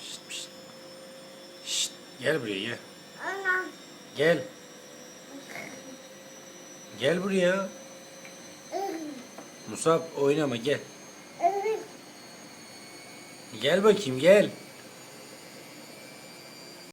Şşt, şşt. Şşt, gel buraya gel. Gel. Gel buraya. Musab oynama gel. Gel bakayım gel.